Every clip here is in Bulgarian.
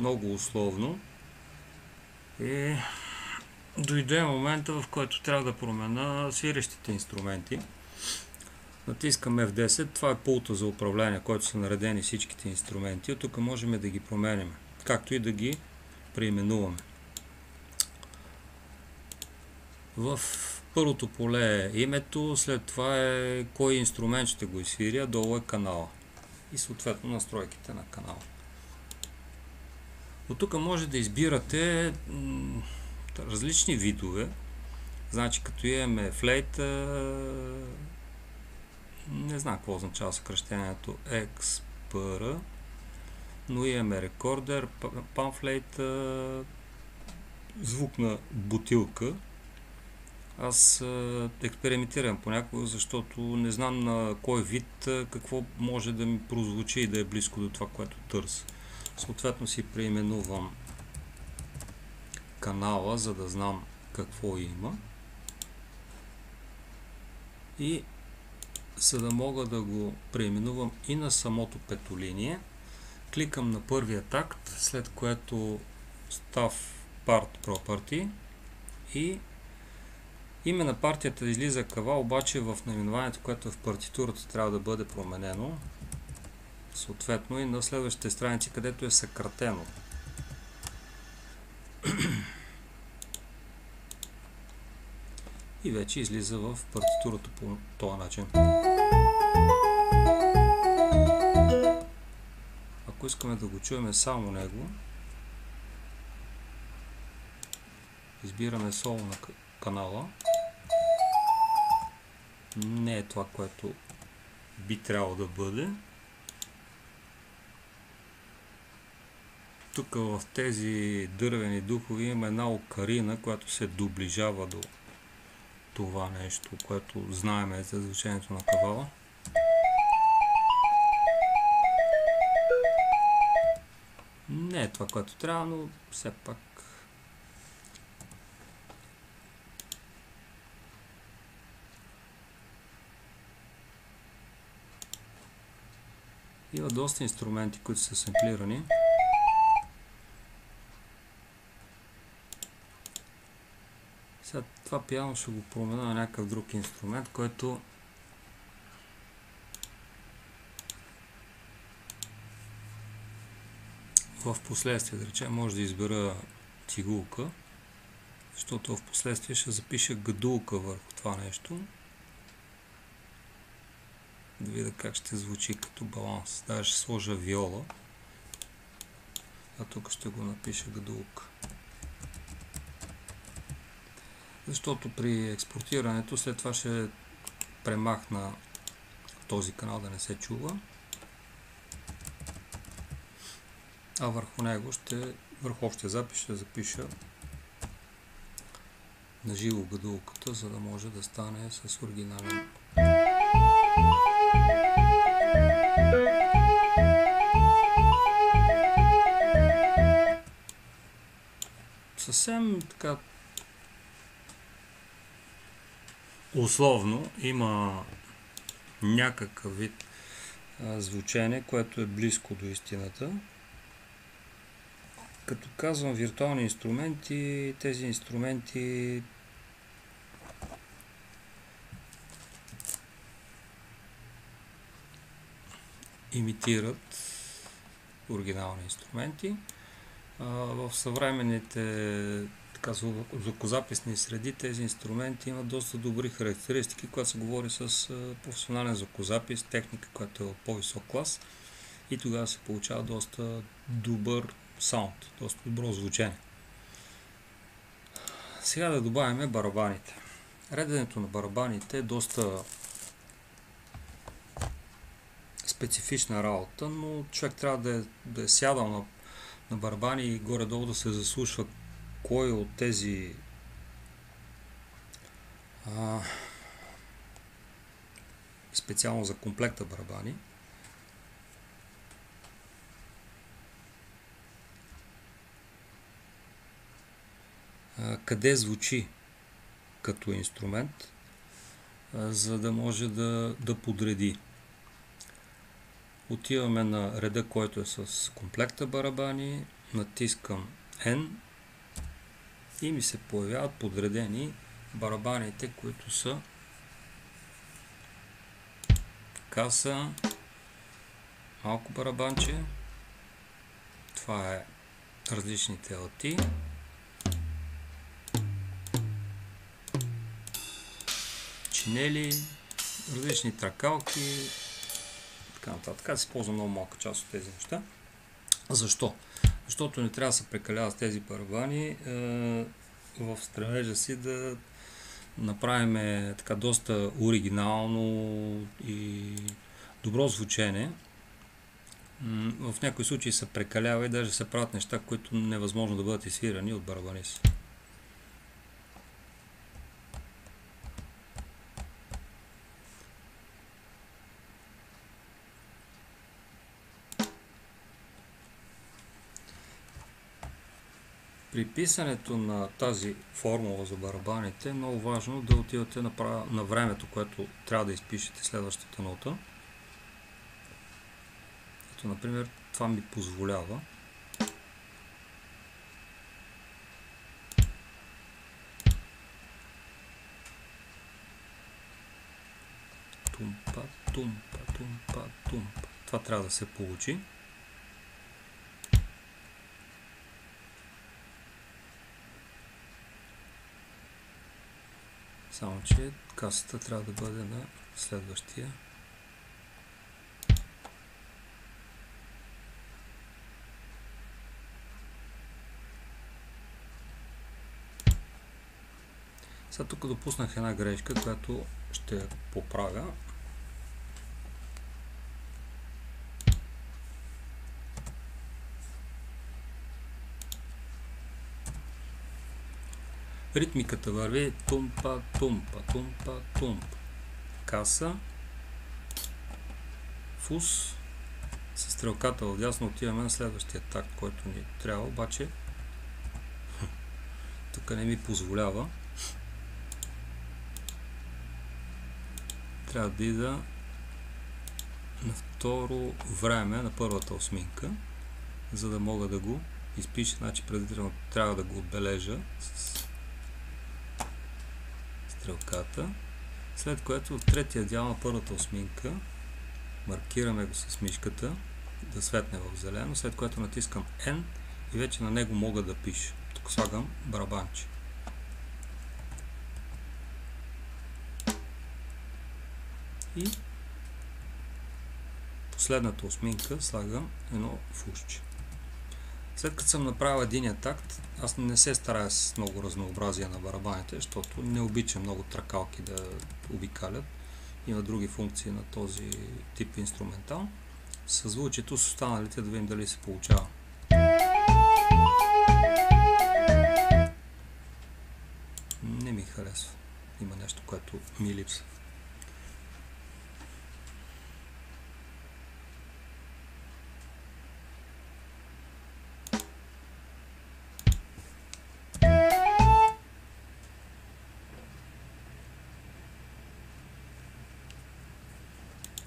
много условно. И дойде момента, в който трябва да променя свирещите инструменти. Натискам F10, това е пулта за управление, който са наредени всичките инструменти. От тук можем да ги променим, както и да ги преименуваме. В първото поле е името, след това е кой инструмент ще го изсвиря, долу е канала и съответно настройките на канала. От тук може да избирате различни видове. Значи като имаме флейта, не знам какво означава съкръщението XPR, но имаме рекордер, памфлейта, звук на бутилка. Аз експериментирам понякога, защото не знам на кой вид какво може да ми прозвучи и да е близко до това, което търся. Съответно си преименувам канала, за да знам какво има. И за да мога да го преименувам и на самото петолиние, кликам на първия такт, след което Staff Part Property и име на партията излиза кава, обаче в наименованието, което е в партитурата, трябва да бъде променено. Съответно и на следващите страници, където е съкратено. И вече излиза в партитурата по този начин. Ако искаме да го чуем само него, избираме соло на канала. Не е това, което би трябвало да бъде. Тук в тези дървени духови има една окарина, която се доближава до това нещо, което знаем за звучението на кавала. Не е това, което трябва, но все пак има доста инструменти, които са семплирани. Сега това пиано ще го променя на някакъв друг инструмент, който в последствие, да речем, може да избера цигулка, защото в последствие ще запиша гадулка върху това нещо. Да видя как ще звучи като баланс. Даже ще сложа виола, а тук ще го напиша гадулка. Защото при експортирането след това ще премахна този канал да не се чува, а върху него върху общия запис ще запиша наживо гадулката, за да може да стане с оригинален. Съвсем така условно има някакъв вид звучение, което е близко до истината. Като казвам виртуални инструменти, тези инструменти имитират оригинални инструменти. В съвременните звукозаписни среди тези инструменти имат доста добри характеристики, когато се говори с професионален звукозапис, техника, която е от по-висок клас, и тогава се получава доста добър саунд, доста добро звучение. Сега да добавим барабаните. Реденето на барабаните е доста специфична работа, но човек трябва да е сядал на барабани и горе-долу да се заслушва кой от тези специално за комплекта барабани къде звучи като инструмент, за да може да подреди. Отиваме на реда, който е с комплекта барабани, натискам N и ми се появяват подредени барабаните, които са каса, малко барабанче, това е различните алти, чинели, различни тракалки, така нататък. Аз използвам много малка част от тези неща. Защо? Защото не трябва да се прекалява с тези барабани в стремежа си да направим така доста оригинално и добро звучене. В някои случаи се прекалява и даже се правят неща, които невъзможно да бъдат изсвирани от барабанист. При писането на тази формула за барабаните е много важно да отивате на времето, което трябва да изпишете следващата нота. Ето, например, това ми позволява тумпа, тумпа, тумпа, тумпа. Това трябва да се получи. Само че касата трябва да бъде на следващия. Сега тук допуснах една грешка, която ще поправя. Ритмиката върви тумпа, тумпа, тумпа, тумпа. Каса, фус, с стрелката вдясно отиваме на следващия такт, който ни трябва, обаче тук не ми позволява. Трябва да ида на второ време на първата осминка, за да мога да го изпиша. Значи предварително трябва да го отбележа с стрелката, след което от третия дял на първата осминка маркираме го с мишката да светне в зелено, след което натискам N и вече на него мога да пиша. Тук слагам барабанче. И последната осминка слагам едно фусче. След като съм направил единия такт, аз не се старая с много разнообразие на барабаните, защото не обичам много тракалки да обикалят. Има други функции на този тип инструментал. Съзвучието с останалите да видим дали се получава. Не ми харесва. Има нещо, което ми липсва.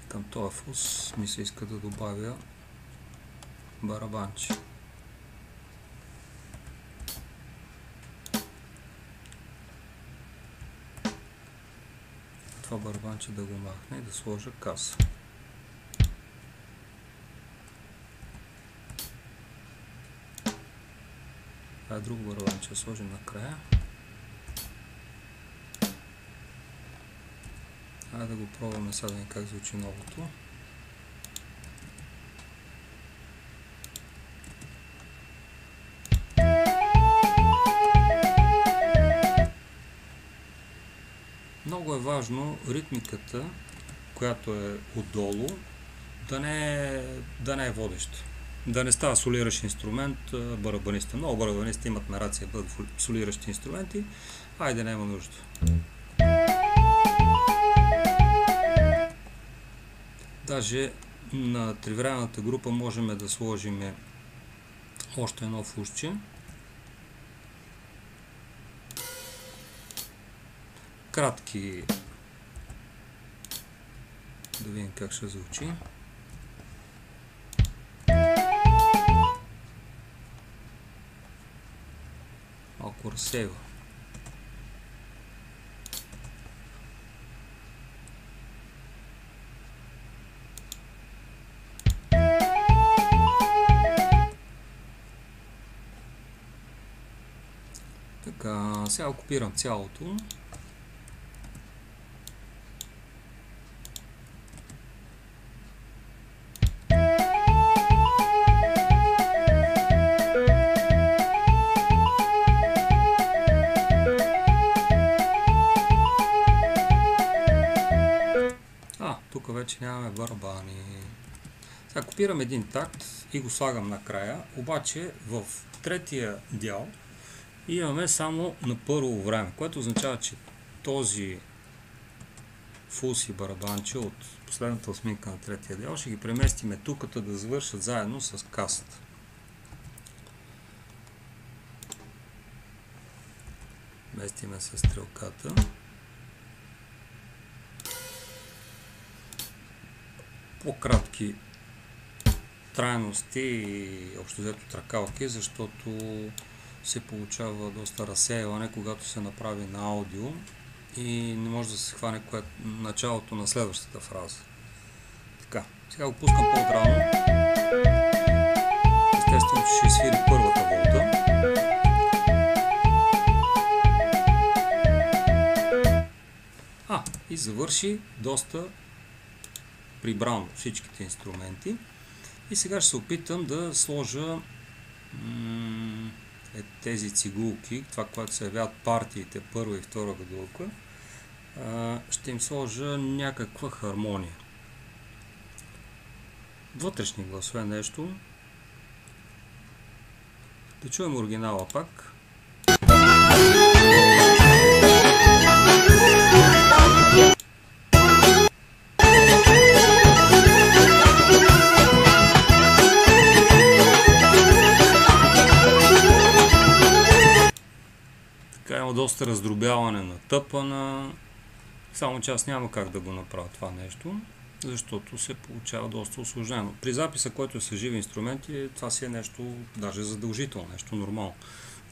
Към този фус ми се иска да добавя барабанче. Това барабанче да го махне и да сложа каса. Това е друго барабанче да сложим накрая. Айде да го пробваме сега да видим как звучи новото. Много е важно ритмиката, която е отдолу, да не е водеща. Да не става солиращ инструмент барабаниста. Много барабанисти имат нарация да бъдат солиращи инструменти. Айде, няма нужда. Даже на тривременната група можем да сложим още едно фусче. Кратки. Да видим как ще звучи. разсейва. Така, сега копирам цялото. Тук вече нямаме барабани. Сега копирам един такт и го слагам накрая, обаче в третия дял имаме само на първо време, което означава, че този фулс и барабанче от последната осминка на третия дял ще ги преместиме тук, като да завършат заедно с каст. Местиме с стрелката. По-кратки трайности и общо взето тракалки, защото се получава доста разсеяване, когато се направи на аудио и не може да се хване началото на следващата фраза. Така, сега го пускам по-отрано. Естествено, че ще свири първата волта. И завърши доста прибрано всичките инструменти. И сега ще се опитам да сложа тези цигулки, това, което се явяват партиите, първа и втора гадулка, ще им сложа някаква хармония. Вътрешни гласове нещо. Да чуем оригинала пак. Има доста раздробяване на тъпана, само че аз няма как да го направя това нещо, защото се получава доста усложнено. При записа, който е с живи инструменти, това си е нещо даже задължително, нещо нормално.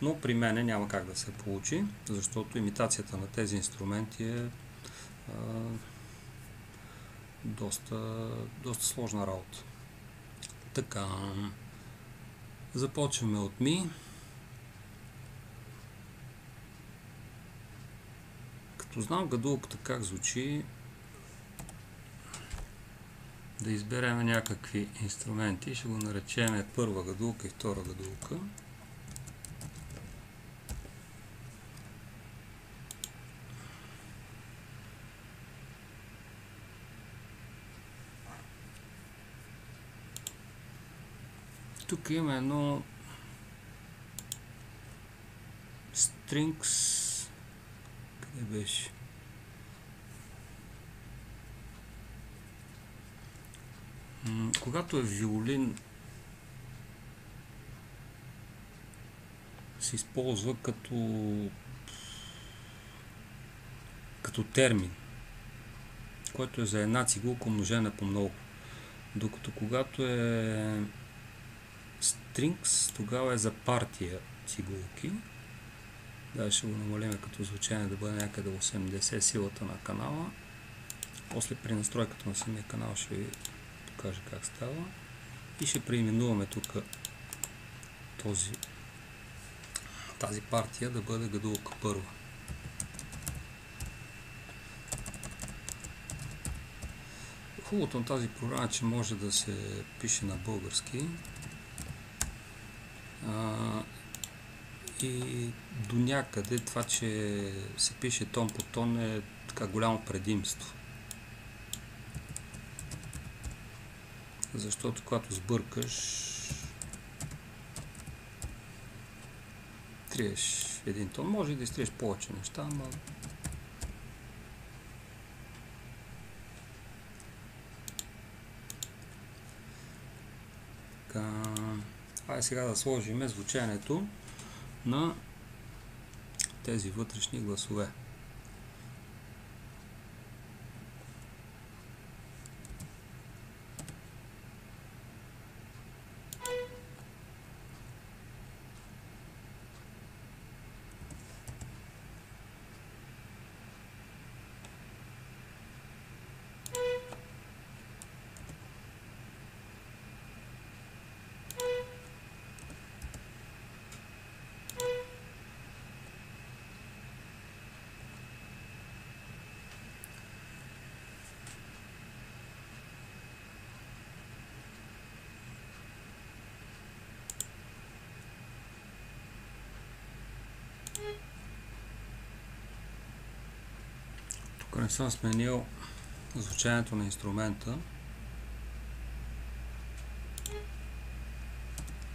Но при мене няма как да се получи, защото имитацията на тези инструменти е доста сложна работа. Така, започваме от ми. Знам гадулката как звучи, да изберем някакви инструменти, ще го наречем първа гадулка и втора гадулка. Тук има едно strings. Къде беше? Когато е виолин, се използва като термин, който е за една цигулка умножена по много. Докато когато е strings, тогава е за партия цигулки. Да, ще го намалим като звучение да бъде някъде 80 силата на канала. После при настройката на самия канал ще ви покажа как става. И ще преименуваме тук тази партия да бъде гадулка първа. Хубавото на тази програма е, че може да се пише на български. И до някъде това, че се пише тон по тон е така голямо предимство. Защото когато сбъркаш, триеш един тон, може и да изтриеш повече неща, но айде сега да сложим звучението на тези вътрешни гласове. не съм сменил звучанието на инструмента.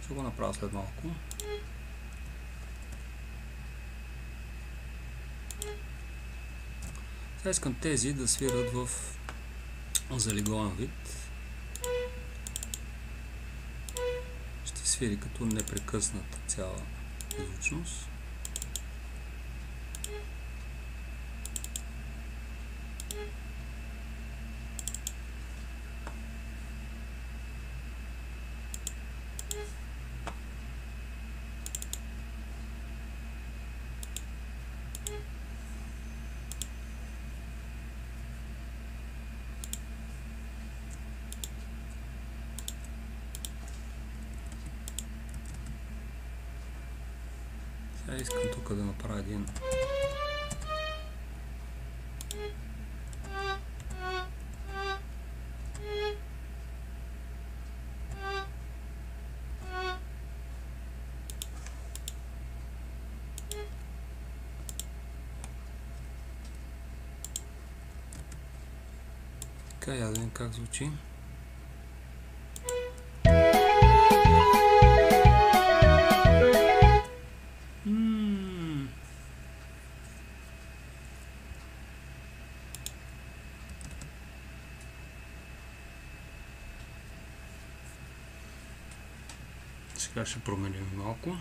Ще го направя след малко. Сега искам тези да свират в залигован вид. Ще свири като непрекъсната цяла звучност. Сега искам тук да направя един така, я да видим как звучи. Сега ще променим малко.